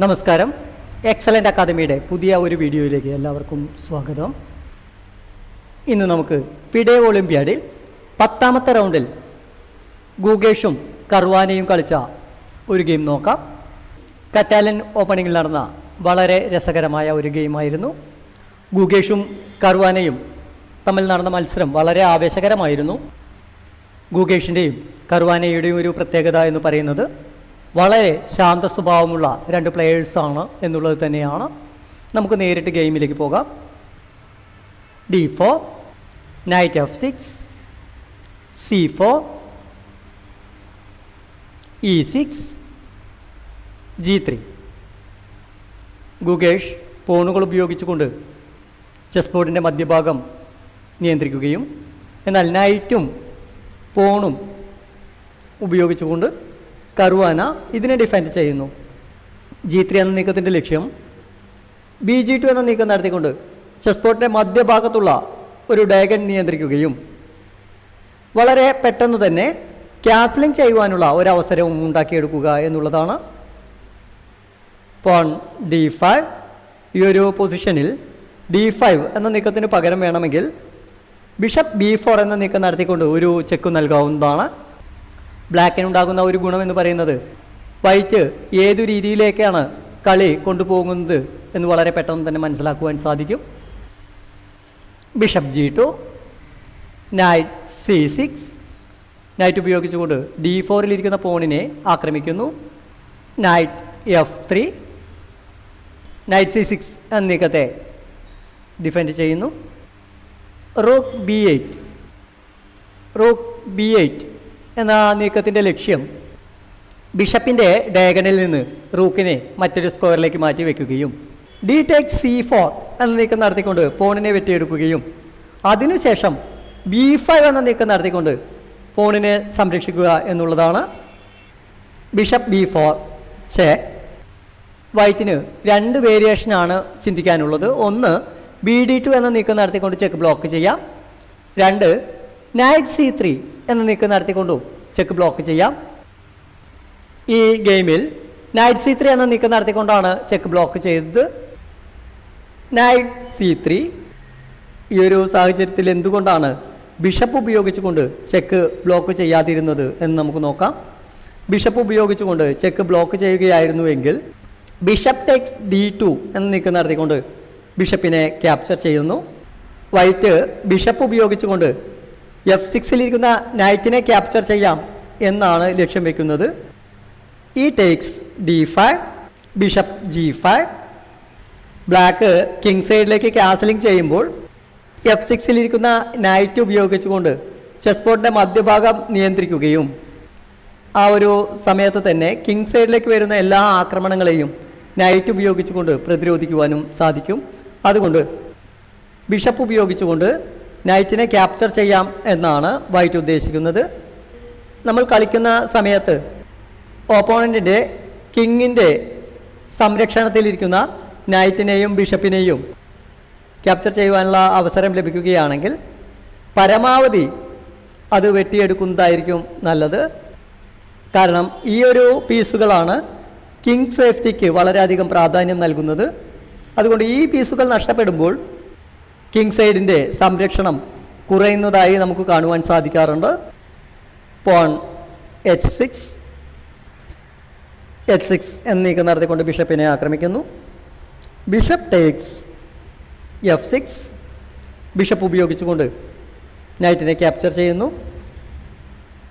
നമസ്കാരം. എക്സലൻ്റ് അക്കാദമിയുടെ പുതിയ ഒരു വീഡിയോയിലേക്ക് എല്ലാവർക്കും സ്വാഗതം. ഇന്ന് നമുക്ക് ഫിഡെ ഒളിമ്പ്യാഡിൽ 10ാമത്തെ റൗണ്ടിൽ ഗുഗേഷും കർവാനയും കളിച്ച ഒരു ഗെയിം നോക്കാം. കറ്റാലൻ ഓപ്പണിങ്ങിൽ നടന്ന വളരെ രസകരമായ ഒരു ഗെയിമായിരുന്നു. ഗുഗേഷും കർവാനയും തമ്മിൽ നടന്ന മത്സരം വളരെ ആവേശകരമായിരുന്നു. ഗുഗേഷിൻ്റെയും കർവാനയുടെയും ഒരു പ്രത്യേകത എന്ന് പറയുന്നത് വളരെ ശാന്ത സ്വഭാവമുള്ള രണ്ട് പ്ലെയേഴ്സാണ് എന്നുള്ളത് തന്നെയാണ്. നമുക്ക് നേരിട്ട് ഗെയിമിലേക്ക് പോകാം. D4, Knight F6, C4, E6, G3. Gukesh പോണുകൾ ഉപയോഗിച്ചുകൊണ്ട് ചെസ് ബോർഡിൻ്റെ മധ്യഭാഗം നിയന്ത്രിക്കുകയും എന്നാൽ നൈറ്റും പോണും ഉപയോഗിച്ചുകൊണ്ട് കർവാന ഇതിനെ ഡിഫെൻഡ് ചെയ്യുന്നു. G3 എന്ന നീക്കത്തിൻ്റെ ലക്ഷ്യം BG2 എന്ന നീക്കം നടത്തിക്കൊണ്ട് ചെസ് ബോർഡിൻ്റെ മധ്യഭാഗത്തുള്ള ഒരു ഡയഗൺ നിയന്ത്രിക്കുകയും വളരെ പെട്ടെന്ന് തന്നെ ക്യാസ്ലിംഗ് ചെയ്യുവാനുള്ള ഒരവസരവും ഉണ്ടാക്കിയെടുക്കുക എന്നുള്ളതാണ്. Porn D5. ഈ ഒരു പൊസിഷനിൽ D5 എന്ന നീക്കത്തിന് പകരം വേണമെങ്കിൽ ബിഷപ്പ് B4 എന്ന നീക്കം നടത്തിക്കൊണ്ട് ഒരു ചെക്ക് നൽകാവുന്നതാണ്. ബ്ലാക്കിനുണ്ടാകുന്ന ഒരു ഗുണമെന്ന് പറയുന്നത് വൈറ്റ് ഏതു രീതിയിലേക്കാണ് കളി കൊണ്ടുപോകുന്നത് എന്ന് വളരെ പെട്ടെന്ന് തന്നെ മനസ്സിലാക്കുവാൻ സാധിക്കും. Bishop G2, night C6. Night ഉപയോഗിച്ചുകൊണ്ട് D4-ലിരിക്കുന്ന പോണിനെ ആക്രമിക്കുന്നു. നൈറ്റ് F3, നൈറ്റ് C6 എന്ന നീക്കത്തെ ഡിഫെൻഡ് ചെയ്യുന്നു. Rook B8. റൂക്ക് B8 എന്ന നീക്കത്തിൻ്റെ ലക്ഷ്യം ബിഷപ്പിൻ്റെ ഡയഗണിൽ നിന്ന് റൂക്കിനെ മറ്റൊരു സ്ക്വയറിലേക്ക് മാറ്റി വയ്ക്കുകയും D takes C4 എന്ന നീക്കം നടത്തിക്കൊണ്ട് പോണിനെ വെട്ടിയെടുക്കുകയും അതിനുശേഷം B5 എന്ന നീക്കം നടത്തിക്കൊണ്ട് പോണിനെ സംരക്ഷിക്കുക എന്നുള്ളതാണ്. Bishop B4 check. വൈറ്റിന് രണ്ട് വേരിയേഷനാണ് ചിന്തിക്കാനുള്ളത്. ഒന്ന് BD2 എന്ന നീക്കം നടത്തിക്കൊണ്ട് ചെക്ക് ബ്ലോക്ക് ചെയ്യാം. രണ്ട് നൈറ്റ് C3 എന്ന നീക്കം നടത്തിക്കൊണ്ടും ചെക്ക് ബ്ലോക്ക് ചെയ്യാം. ഈ ഗെയിമിൽ നൈറ്റ് C3 എന്ന നീക്കം നടത്തിക്കൊണ്ടാണ് ചെക്ക് ബ്ലോക്ക് ചെയ്തത്. Night C3. ഈ ഒരു സാഹചര്യത്തിൽ എന്തുകൊണ്ടാണ് ബിഷപ്പ് ഉപയോഗിച്ചുകൊണ്ട് ചെക്ക് ബ്ലോക്ക് ചെയ്യാതിരുന്നത് എന്ന് നമുക്ക് നോക്കാം. ബിഷപ്പ് ഉപയോഗിച്ചുകൊണ്ട് ചെക്ക് ബ്ലോക്ക് ചെയ്യുകയായിരുന്നുവെങ്കിൽ ബിഷപ്പ് ടേക്സ് D2 എന്ന നീക്കം നടത്തിക്കൊണ്ട് ബിഷപ്പിനെ ക്യാപ്ചർ ചെയ്യുന്നു. വൈറ്റ് ബിഷപ്പ് ഉപയോഗിച്ചുകൊണ്ട് F6-ലിരിക്കുന്ന നൈറ്റിനെ ക്യാപ്ചർ ചെയ്യാം എന്നാണ് ലക്ഷ്യം വയ്ക്കുന്നത്. E takes D5, bishop G5. Black king സൈഡിലേക്ക് കാസലിംഗ് ചെയ്യുമ്പോൾ F6-ലിരിക്കുന്ന നൈറ്റ് ഉപയോഗിച്ചുകൊണ്ട് ചെസ് ബോർഡിൻ്റെ മധ്യഭാഗം നിയന്ത്രിക്കുകയും ആ ഒരു സമയത്ത് തന്നെ കിങ് സൈഡിലേക്ക് വരുന്ന എല്ലാ ആക്രമണങ്ങളെയും നൈറ്റ് ഉപയോഗിച്ചുകൊണ്ട് പ്രതിരോധിക്കുവാനും സാധിക്കും. അതുകൊണ്ട് ബിഷപ്പ് ഉപയോഗിച്ചുകൊണ്ട് നൈറ്റിനെ ക്യാപ്ചർ ചെയ്യാം എന്നാണ് വൈറ്റ് ഉദ്ദേശിക്കുന്നത്. നമ്മൾ കളിക്കുന്ന സമയത്ത് ഓപ്പോണൻറ്റിൻ്റെ കിങ്ങിൻ്റെ സംരക്ഷണത്തിലിരിക്കുന്ന നൈറ്റിനെയും ബിഷപ്പിനെയും ക്യാപ്ചർ ചെയ്യുവാനുള്ള അവസരം ലഭിക്കുകയാണെങ്കിൽ പരമാവധി അത് വെട്ടിയെടുക്കുന്നതായിരിക്കും നല്ലത്. കാരണം ഈ ഒരു പീസുകളാണ് കിങ് സേഫ്റ്റിക്ക് വളരെയധികം പ്രാധാന്യം നൽകുന്നത്. അതുകൊണ്ട് ഈ പീസുകൾ നഷ്ടപ്പെടുമ്പോൾ കിങ് സൈഡിൻ്റെ സംരക്ഷണം കുറയുന്നതായി നമുക്ക് കാണുവാൻ സാധിക്കാറുണ്ട്. പോൺ H6 എന്ന നീക്കം നടത്തിക്കൊണ്ട് ബിഷപ്പിനെ ആക്രമിക്കുന്നു. Bishop takes F6. ബിഷപ്പ് ഉപയോഗിച്ചുകൊണ്ട് നൈറ്റിനെ ക്യാപ്ചർ ചെയ്യുന്നു.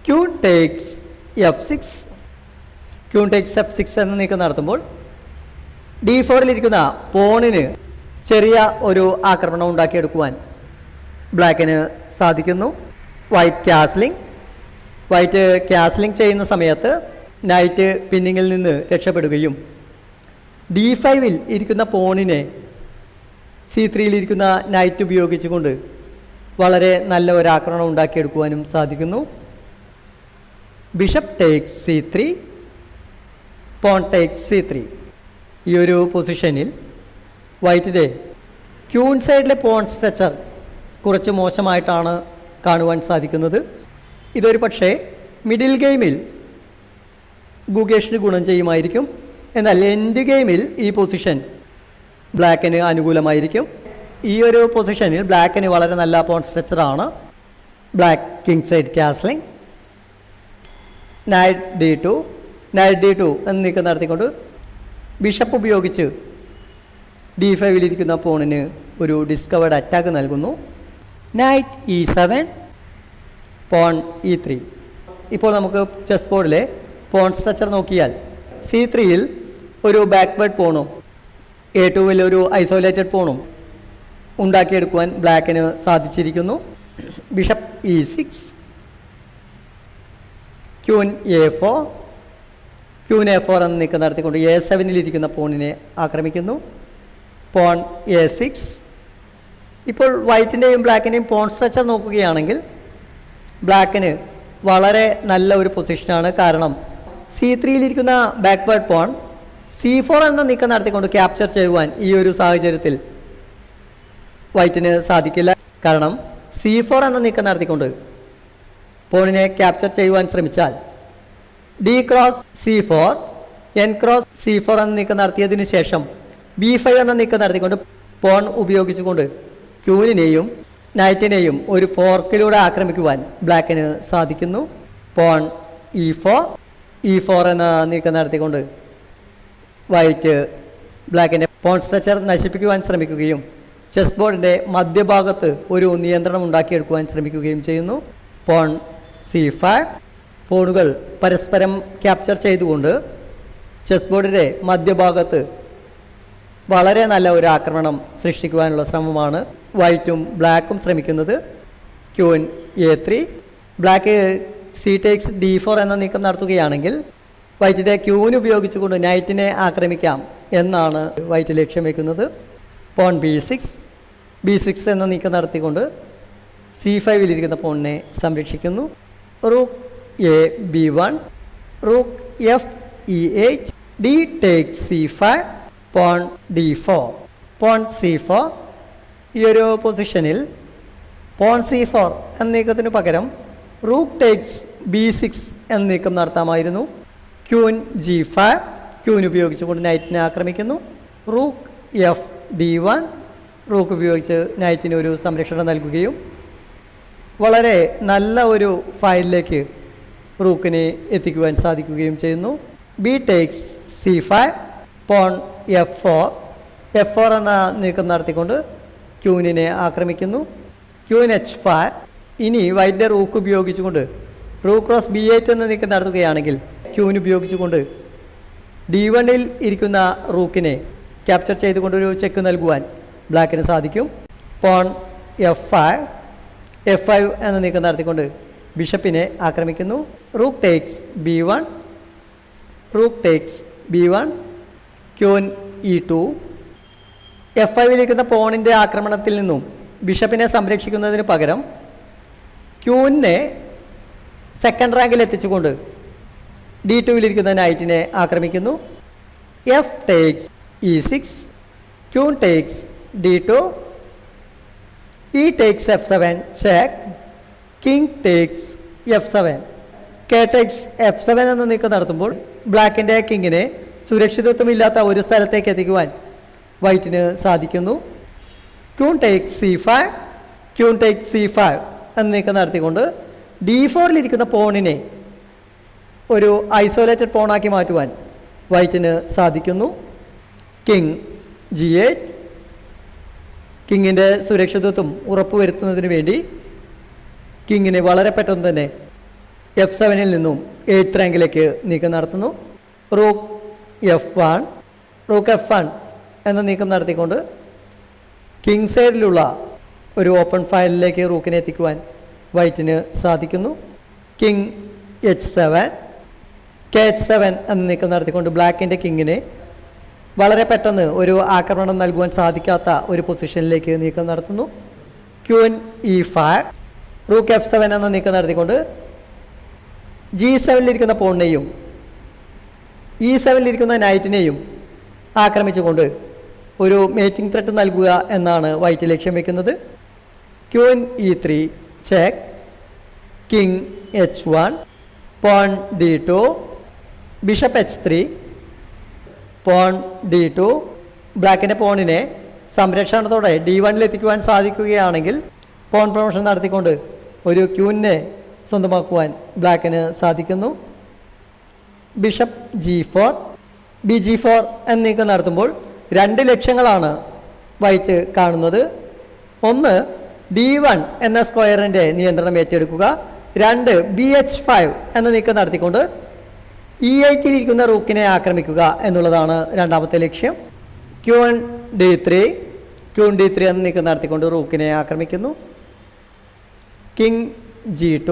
Queen takes F6. Queen takes F6 എന്ന നീക്കം നടത്തുമ്പോൾ D4-ലിരിക്കുന്ന പോണിന് ചെറിയ ഒരു ആക്രമണം ഉണ്ടാക്കിയെടുക്കുവാൻ ബ്ലാക്കിന് സാധിക്കുന്നു. വൈറ്റ് ക്യാസ്ലിംഗ് ചെയ്യുന്ന സമയത്ത് നൈറ്റ് പിന്നിങ്ങിൽ നിന്ന് രക്ഷപ്പെടുകയും D5-ൽ ഇരിക്കുന്ന പോണിനെ C3-ലിരിക്കുന്ന നൈറ്റ് ഉപയോഗിച്ചുകൊണ്ട് വളരെ നല്ല ഒരു ആക്രമണം ഉണ്ടാക്കിയെടുക്കുവാനും സാധിക്കുന്നു. Bishop takes C3, pawn takes C3. ഈ ഒരു പൊസിഷനിൽ വൈറ്റിൻ്റെ ക്യൂൺ സൈഡിലെ പോൺ സ്ട്രക്ചർ കുറച്ച് മോശമായിട്ടാണ് കാണുവാൻ സാധിക്കുന്നത്. ഇതൊരു പക്ഷേ മിഡിൽ ഗെയിമിൽ ഗുഗേഷിന് ഗുണം ചെയ്യുമായിരിക്കും. എന്നാൽ എൻഡ് ഗെയിമിൽ ഈ പൊസിഷൻ ബ്ലാക്കിന് അനുകൂലമായിരിക്കും. ഈ ഒരു പൊസിഷനിൽ ബ്ലാക്കിന് വളരെ നല്ല പോൺ സ്ട്രക്ചറാണ്. Black king side castling, knight D2 എന്ന് നീക്കം നടത്തിക്കൊണ്ട് ബിഷപ്പ് ഉപയോഗിച്ച് D5-ലിരിക്കുന്ന പോണിന് ഒരു ഡിസ്കവേർഡ് അറ്റാക്ക് നൽകുന്നു. Knight E7, pawn E3. ഇപ്പോൾ നമുക്ക് ചെസ് ബോർഡിലെ പോൺ സ്ട്രക്ചർ നോക്കിയാൽ C3-യിൽ ഒരു ബാക്ക്വേർഡ് പോണും A2-വിൽ ഒരു ഐസൊലേറ്റഡ് പോണും ഉണ്ടാക്കിയെടുക്കുവാൻ ബ്ലാക്കിന് സാധിച്ചിരിക്കുന്നു. ബിഷപ്പ് E6, ക്യൂൻ A4 എന്ന് നീക്കം നടത്തിക്കൊണ്ട് A7-ലിരിക്കുന്ന പോണിനെ ആക്രമിക്കുന്നു. Porn A6. ഇപ്പോൾ വൈറ്റിൻ്റെയും ബ്ലാക്കിൻ്റെയും പോൺ സ്ട്രക്ചർ നോക്കുകയാണെങ്കിൽ ബ്ലാക്കിന് വളരെ നല്ല ഒരു പൊസിഷനാണ്. കാരണം C3-ലിരിക്കുന്ന ബാക്ക്വേർഡ് പോൺ C4 എന്ന നീക്കം നടത്തിക്കൊണ്ട് ക്യാപ്ചർ ചെയ്യുവാൻ ഈ ഒരു സാഹചര്യത്തിൽ വൈറ്റിന് സാധിക്കില്ല. കാരണം C4 എന്ന നീക്കം നടത്തിക്കൊണ്ട് പോണിനെ ക്യാപ്ചർ ചെയ്യുവാൻ ശ്രമിച്ചാൽ D×C4, N×C4 എന്ന നീക്കം നടത്തിയതിന് ശേഷം B5 എന്ന നീക്കം നടത്തിക്കൊണ്ട് പോൺ ഉപയോഗിച്ചുകൊണ്ട് ക്യൂനിനെയും നൈറ്റിനെയും ഒരു ഫോർക്കിലൂടെ ആക്രമിക്കുവാൻ ബ്ലാക്കിന് സാധിക്കുന്നു. പോൺ E4 എന്ന നീക്കം നടത്തിക്കൊണ്ട് വൈറ്റ് ബ്ലാക്കിൻ്റെ പോൺ സ്ട്രക്ചർ നശിപ്പിക്കുവാൻ ശ്രമിക്കുകയും ചെസ് ബോർഡിൻ്റെ മധ്യഭാഗത്ത് ഒരു നിയന്ത്രണം ഉണ്ടാക്കിയെടുക്കുവാൻ ശ്രമിക്കുകയും ചെയ്യുന്നു. Porn C5. പോണുകൾ പരസ്പരം ക്യാപ്ചർ ചെയ്തുകൊണ്ട് ചെസ് ബോർഡിൻ്റെ മധ്യഭാഗത്ത് വളരെ നല്ല ഒരു ആക്രമണം സൃഷ്ടിക്കുവാനുള്ള ശ്രമമാണ് വൈറ്റും ബ്ലാക്കും ശ്രമിക്കുന്നത്. Queen A3. Black C takes D4 എന്ന നീക്കം നടത്തുകയാണെങ്കിൽ വൈറ്റിൻ്റെ ക്യൂൻ ഉപയോഗിച്ചുകൊണ്ട് നൈറ്റിനെ ആക്രമിക്കാം എന്നാണ് വൈറ്റ് ലക്ഷ്യം വയ്ക്കുന്നത്. പോൺ B6 എന്ന നീക്കം നടത്തിക്കൊണ്ട് C5-ലിരിക്കുന്ന പോണിനെ സംരക്ഷിക്കുന്നു. Rook B1, rook E8, D takes C5, pawn D4, pawn C4. ഈ ഒരു പൊസിഷനിൽ പോൺ C4 എന്ന നീക്കത്തിന് പകരം റൂക്ക് ടേക്സ് B6 എന്ന നീക്കം നടത്താമായിരുന്നു. ക്യൂൻ G5, ക്യൂൻ ഉപയോഗിച്ചുകൊണ്ട് നൈറ്റിനെ ആക്രമിക്കുന്നു. റൂക്ക് D1, റൂക്ക് ഉപയോഗിച്ച് നൈറ്റിന് ഒരു സംരക്ഷണം നൽകുകയും വളരെ നല്ല ഒരു ഫയലിലേക്ക് റൂക്കിനെ എത്തിക്കുവാൻ സാധിക്കുകയും ചെയ്യുന്നു. B takes C5, porn F4 എന്ന നീക്കം നടത്തിക്കൊണ്ട് ക്യൂനിനെ ആക്രമിക്കുന്നു. Queen H5. ഇനി വൈറ്റിൻ്റെ റൂക്ക് ഉപയോഗിച്ചുകൊണ്ട് റൂക്ക് B8 എന്ന നീക്കം നടത്തുകയാണെങ്കിൽ ക്യൂൻ ഉപയോഗിച്ചുകൊണ്ട് D1-ൽ ഇരിക്കുന്ന റൂക്കിനെ ക്യാപ്ചർ ചെയ്തുകൊണ്ടൊരു ചെക്ക് നൽകുവാൻ ബ്ലാക്കിന് സാധിക്കും. പോൺ F5 എന്ന നീക്കം നടത്തിക്കൊണ്ട് ബിഷപ്പിനെ ആക്രമിക്കുന്നു. Rook takes B1, queen E2. F5-ലിരിക്കുന്ന പോണിൻ്റെ ആക്രമണത്തിൽ നിന്നും ബിഷപ്പിനെ സംരക്ഷിക്കുന്നതിന് പകരം ക്യൂനിനെ സെക്കൻഡ് റാങ്കിൽ എത്തിച്ചുകൊണ്ട് D2-ലിരിക്കുന്ന നൈറ്റിനെ ആക്രമിക്കുന്നു. F takes E6, ക്യൂൻ takes D2, E takes F7, check, King takes F7. K takes F7 എന്ന നീക്കം നടത്തുമ്പോൾ ബ്ലാക്കിൻ്റെ കിങ്ങിനെ സുരക്ഷിതത്വമില്ലാത്ത ഒരു സ്ഥലത്തേക്ക് എത്തിക്കുവാൻ വൈറ്റിന് സാധിക്കുന്നു. ക്യൂൻ takes C5 എന്ന നീക്കം നടത്തിക്കൊണ്ട് D4-ലിരിക്കുന്ന പോണിനെ ഒരു ഐസൊലേറ്റഡ് പോണാക്കി മാറ്റുവാൻ വൈറ്റിന് സാധിക്കുന്നു. King G8. കിങ്ങിൻ്റെ സുരക്ഷിതത്വം ഉറപ്പുവരുത്തുന്നതിന് വേണ്ടി കിങ്ങിനെ വളരെ പെട്ടെന്ന് തന്നെ F7-ൽ നിന്നും 8th റാങ്കിലേക്ക് നീക്കം നടത്തുന്നു. റൂക്ക് F1 എന്ന നീക്കം നടത്തിക്കൊണ്ട് കിങ് സൈഡിലുള്ള ഒരു ഓപ്പൺ ഫയലിലേക്ക് റൂക്കിനെ എത്തിക്കുവാൻ വൈറ്റിന് സാധിക്കുന്നു. കിങ് H7, K7 എന്ന നീക്കം നടത്തിക്കൊണ്ട് ബ്ലാക്കിൻ്റെ കിങ്ങിനെ വളരെ പെട്ടെന്ന് ഒരു ആക്രമണം നൽകുവാൻ സാധിക്കാത്ത ഒരു പൊസിഷനിലേക്ക് നീക്കം നടത്തുന്നു. ക്യൂൻ E5, റൂക്ക് F7 എന്ന നീക്കം നടത്തിക്കൊണ്ട് G7-ലിരിക്കുന്ന പോണിനെയും E7-ലിരിക്കുന്ന നൈറ്റിനെയും ആക്രമിച്ചുകൊണ്ട് ഒരു മേറ്റിംഗ് ത്രെട്ട് നൽകുക എന്നാണ് വൈറ്റ് ലക്ഷ്യം വയ്ക്കുന്നത്. Queen E3, check, king H1, pawn D2, bishop H3, pawn D2. ബ്ലാക്കിൻ്റെ പോണിനെ സംരക്ഷണത്തോടെ D1 എത്തിക്കുവാൻ സാധിക്കുകയാണെങ്കിൽ പോൺ പ്രൊമോഷൻ നടത്തിക്കൊണ്ട് ഒരു ക്യൂനെ സ്വന്തമാക്കുവാൻ ബ്ലാക്കിന് സാധിക്കുന്നു. Bishop G4. BG4 എന്ന നീക്കം നടത്തുമ്പോൾ 2 ലക്ഷ്യങ്ങളാണ് വൈറ്റ് കാണുന്നത്. ഒന്ന്, D1 എന്ന സ്ക്വയറിൻ്റെ നിയന്ത്രണം ഏറ്റെടുക്കുക. 2, BH5 എന്ന നീക്കം നടത്തിക്കൊണ്ട് E8-ലിരിക്കുന്ന റൂക്കിനെ ആക്രമിക്കുക എന്നുള്ളതാണ് രണ്ടാമത്തെ ലക്ഷ്യം. ക്യൂൺ D3 എന്ന നീക്കം നടത്തിക്കൊണ്ട് റൂക്കിനെ ആക്രമിക്കുന്നു. King G2.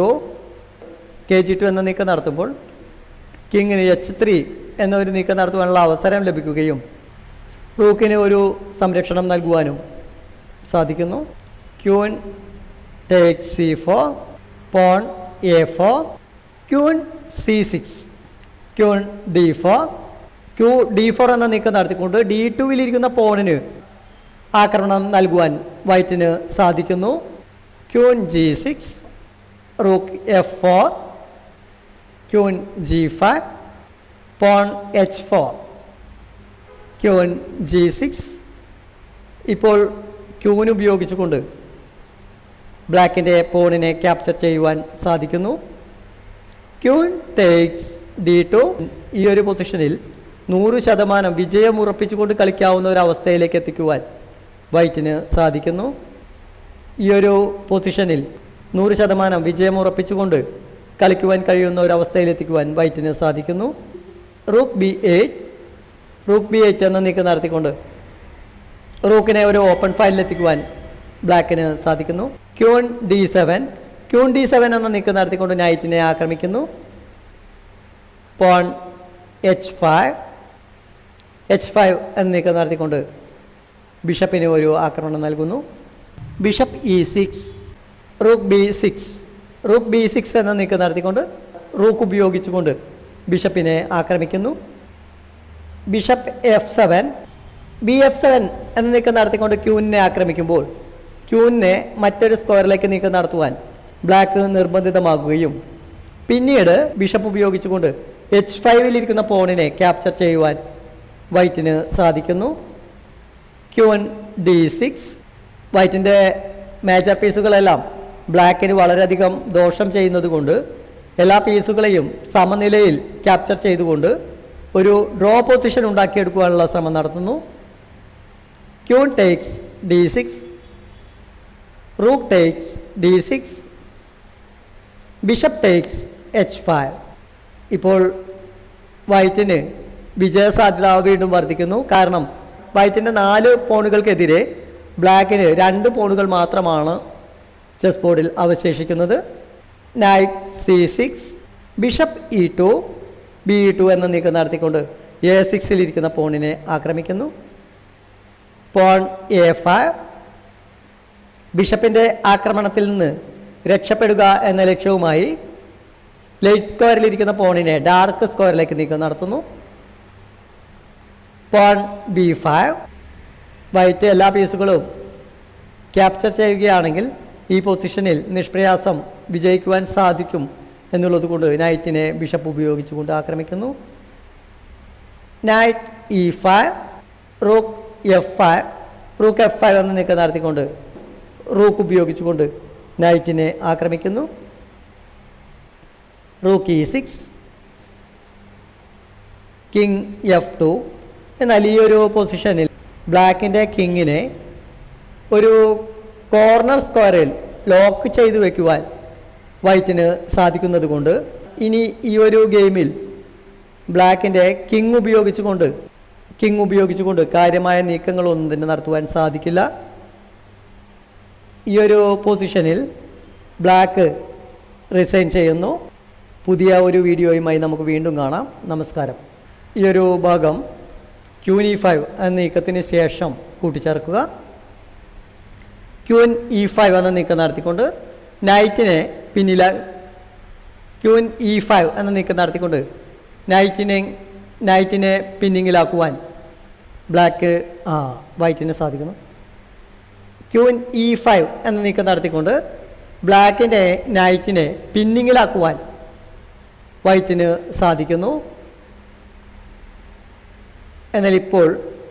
KG2 എന്ന നീക്കം നടത്തുമ്പോൾ കിങ്ങിന് H3 എന്നൊരു നീക്കം നടത്തുവാനുള്ള അവസരം ലഭിക്കുകയും റൂക്കിന് ഒരു സംരക്ഷണം നൽകുവാനും സാധിക്കുന്നു. Queen takes C4. Pawn A4. Queen C6. Queen D4. D4 എന്ന നീക്കം നടത്തിക്കൊണ്ട് D2-ലിരിക്കുന്ന പോണിന് ആക്രമണം നൽകുവാൻ വൈറ്റിന് സാധിക്കുന്നു. Queen G6. Rook F4. Queen G5. Pawn H4. Queen G6. ഇപ്പോൾ ക്യൂൻ ഉപയോഗിച്ചുകൊണ്ട് ബ്ലാക്കിൻ്റെ പോണിനെ ക്യാപ്ചർ ചെയ്യുവാൻ സാധിക്കുന്നു. Queen takes D2. ഈ ഒരു പൊസിഷനിൽ 100% വിജയം ഉറപ്പിച്ചുകൊണ്ട് കളിക്കാവുന്ന ഒരു അവസ്ഥയിലേക്ക് എത്തിക്കുവാൻ വൈറ്റിന് സാധിക്കുന്നു. ഈ ഒരു പൊസിഷനിൽ 100% വിജയം ഉറപ്പിച്ചുകൊണ്ട് കളിക്കുവാൻ കഴിയുന്ന ഒരു അവസ്ഥയിലെത്തിക്കുവാൻ വൈറ്റിന് സാധിക്കുന്നു. റൂക്ക് B8 എന്ന നീക്കം നടത്തിക്കൊണ്ട് റൂക്കിനെ ഒരു ഓപ്പൺ ഫയലിലെത്തിക്കുവാൻ ബ്ലാക്കിന് സാധിക്കുന്നു. ക്യൂൺ D7 എന്ന നീക്കം നടത്തിക്കൊണ്ട് നൈറ്റിനെ ആക്രമിക്കുന്നു. പോൺ H5 എന്ന നീക്കം നടത്തിക്കൊണ്ട് ബിഷപ്പിന് ഒരു ആക്രമണം നൽകുന്നു. Bishop E6. റൂക്ക് B6 എന്ന നീക്കം നടത്തിക്കൊണ്ട് റൂക്ക് ഉപയോഗിച്ചുകൊണ്ട് ബിഷപ്പിനെ ആക്രമിക്കുന്നു. Bishop F7. BF7 എന്ന നീക്കം നടത്തിക്കൊണ്ട് ക്യൂനിനെ ആക്രമിക്കുമ്പോൾ ക്യൂനിനെ മറ്റൊരു സ്ക്വയറിലേക്ക് നീക്കം നടത്തുവാൻ ബ്ലാക്ക് നിർബന്ധിതമാകുകയും പിന്നീട് ബിഷപ്പ് ഉപയോഗിച്ചുകൊണ്ട് H5-ലിരിക്കുന്ന പോണിനെ ക്യാപ്ചർ ചെയ്യുവാൻ വൈറ്റിന് സാധിക്കുന്നു. Queen D6. വൈറ്റിൻ്റെ മേജർ പീസുകളെല്ലാം ബ്ലാക്കിന് വളരെയധികം ദോഷം ചെയ്യുന്നത് കൊണ്ട് എല്ലാ പീസുകളെയും സമനിലയിൽ ക്യാപ്ചർ ചെയ്തുകൊണ്ട് ഒരു ഡ്രോ പൊസിഷൻ ഉണ്ടാക്കിയെടുക്കുവാനുള്ള ശ്രമം നടത്തുന്നു. Queen takes D6. Rook takes D6. Bishop takes H5. ഇപ്പോൾ വൈറ്റിന് വിജയസാധ്യത വീണ്ടും വർദ്ധിക്കുന്നു. കാരണം വൈറ്റിൻ്റെ 4 പോണുകൾക്കെതിരെ ബ്ലാക്കിന് 2 പോണുകൾ മാത്രമാണ് ചെസ് ബോർഡിൽ അവശേഷിക്കുന്നത്. Night C6. Bishop E2. B2 എന്ന നീക്കം നടത്തിക്കൊണ്ട് A6-ലിരിക്കുന്ന പോണിനെ ആക്രമിക്കുന്നു. Porn A5. ബിഷപ്പിൻ്റെ ആക്രമണത്തിൽ നിന്ന് രക്ഷപ്പെടുക എന്ന ലക്ഷ്യവുമായി ലൈറ്റ് സ്ക്വയറിലിരിക്കുന്ന പോണിനെ ഡാർക്ക് സ്ക്വയറിലേക്ക് നീക്കം നടത്തുന്നു. Porn B5. വൈറ്റ് എല്ലാ പീസുകളും ക്യാപ്ചർ ചെയ്യുകയാണെങ്കിൽ ഈ പൊസിഷനിൽ നിഷ്പ്രയാസം വിജയിക്കുവാൻ സാധിക്കും എന്നുള്ളത് കൊണ്ട് നൈറ്റിനെ ബിഷപ്പ് ഉപയോഗിച്ചുകൊണ്ട് ആക്രമിക്കുന്നു. Night E5. Rook F5. Rook F5 എന്ന നീക്കം നടത്തിക്കൊണ്ട് റൂക്ക് ഉപയോഗിച്ചുകൊണ്ട് നൈറ്റിനെ ആക്രമിക്കുന്നു. Rook E6. King F2. എന്നാൽ ഈ ഒരു പൊസിഷനിൽ ബ്ലാക്കിൻ്റെ കിങ്ങിനെ ഒരു കോർണർ സ്ക്വയറിൽ ലോക്ക് ചെയ്തു വയ്ക്കുവാൻ വൈറ്റിന് സാധിക്കുന്നത് കൊണ്ട് ഇനി ഈ ഒരു ഗെയിമിൽ ബ്ലാക്കിൻ്റെ കിങ് ഉപയോഗിച്ചുകൊണ്ട് കാര്യമായ നീക്കങ്ങളൊന്നും തന്നെ നടത്തുവാൻ സാധിക്കില്ല. ഈ ഒരു പൊസിഷനിൽ ബ്ലാക്ക് റിസൈൻ ചെയ്യുന്നു. പുതിയ ഒരു വീഡിയോയുമായി നമുക്ക് വീണ്ടും കാണാം. നമസ്കാരം. ഈ ഒരു ഭാഗം ക്യൂൻ E5 എന്ന നീക്കത്തിന് ശേഷം കൂട്ടിച്ചേർക്കുക. ക്യൂൻ E5 എന്ന നീക്കം നടത്തിക്കൊണ്ട് നൈറ്റിനെ ക്യൂൻ E5 എന്ന നീക്കം നടത്തിക്കൊണ്ട് നൈറ്റിനെ പിന്നിങ്ങിലാക്കുവാൻ വൈറ്റിന് സാധിക്കുന്നു. ക്യൂൻ E5 എന്ന നീക്കം നടത്തിക്കൊണ്ട് ബ്ലാക്കിൻ്റെ നൈറ്റിനെ പിന്നിങ്ങിലാക്കുവാൻ വൈറ്റിന് സാധിക്കുന്നു.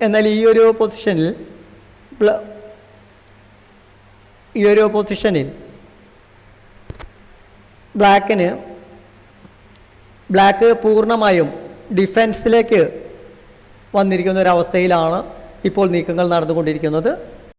എന്നാൽ ഈ ഒരു പൊസിഷനിൽ ബ്ലാക്ക് പൂർണ്ണമായും ഡിഫെൻസിലേക്ക് വന്നിരിക്കുന്ന ഒരവസ്ഥയിലാണ് ഇപ്പോൾ നീക്കങ്ങൾ നടന്നുകൊണ്ടിരിക്കുന്നത്.